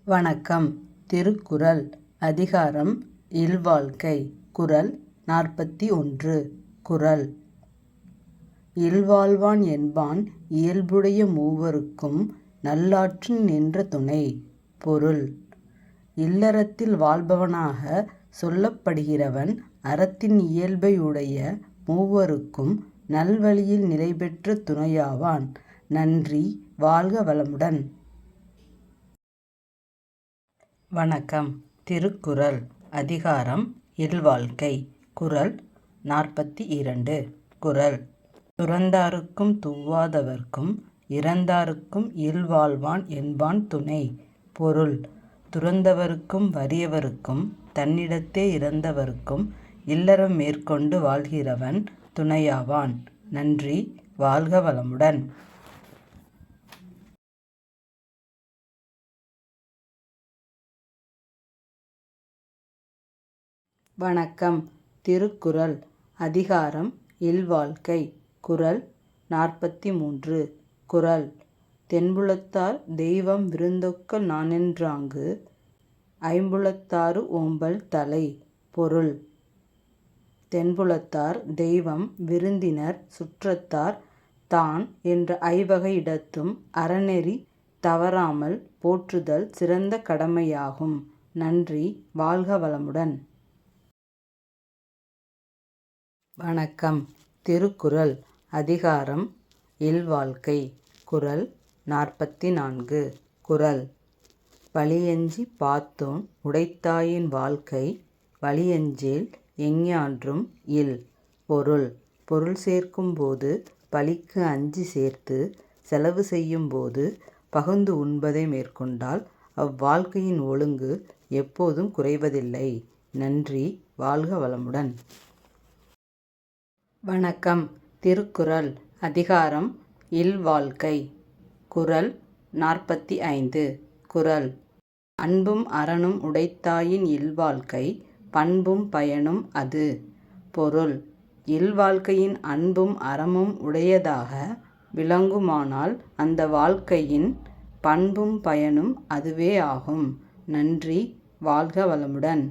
வணக்கம். திருக்குறள் அதிகாரம் இல்வாழ்க்கை. குறள் 41. குறள் இல்வாழ்வான் என்பான் இயல்புடைய மூவர்க்கும் நல்லாற்றின் நின்ற துணை. பொருள் இல்லறத்தில் வாழ்பவனாக சொல்லப்படுகிறவன் அறத்தின் இயல்பை உடைய மூவருக்கும் நல்வழியில் நிலைபெற்ற துணையாவான். நன்றி. வாழ்க வளமுடன். வணக்கம். திருக்குறள் அதிகாரம் இல்வாழ்க்கை. குறள் 42. குறள் துறந்தார்க்கும் துவாதவர்க்கும் இறந்தார்க்கும் இல்வாழ்வான் என்பான் துணை. பொருள் துறந்தவர்க்கும் வறியவர்க்கும் தன்னிடத்தே இறந்தவர்க்கும் இல்லறம் மேற்கொண்டு வாழ்கிறவன் துணையாவான். நன்றி. வாழ்க வளமுடன். வணக்கம். திருக்குறள் அதிகாரம் இல்வாழ்க்கை. குறள் 43. குறள் தென்புலத்தார் தெய்வம் விருந்தொக்க நானென்றாங்கு ஐம்புலத்தாறு ஓம்பல் தலை. பொருள் தென்புலத்தார் தெய்வம் விருந்தினர் சுற்றத்தார் தான் என்ற ஐவகை இடத்தும் அறநெறி தவறாமல் போற்றுதல் சிறந்த கடமையாகும். நன்றி. வாழ்க வளமுடன். வணக்கம். திருக்குறள் அதிகாரம் இல்வாழ்க்கை. குறள் 44. குறள் பழியஞ்சி பாத்தோன் உடைத்தாயின் வாழ்க்கை வழியஞ்சேல் எஞ்ஞான்றும் இல். பொருள் பொருள் சேர்க்கும் போது பழிக்கு அஞ்சி சேர்த்து செலவு செய்யும் போது பகுந்து உண்பதை மேற்கொண்டால் அவ்வாழ்க்கையின் ஒழுங்கு எப்போதும் குறைவதில்லை. நன்றி. வாழ்க வளமுடன். வணக்கம். திருக்குறள் அதிகாரம் இல்வாழ்க்கை. குறள் 45. குறள் அன்பும் அறனும் உடைத்தாயின் இல்வாழ்க்கை பண்பும் பயனும் அது. பொருள் இல்வாழ்க்கையின் அன்பும் அறமும் உடையதாக விளங்குமானால் அந்த வாழ்க்கையின் பண்பும் பயனும் அதுவே ஆகும். நன்றி. வாழ்க வளமுடன்.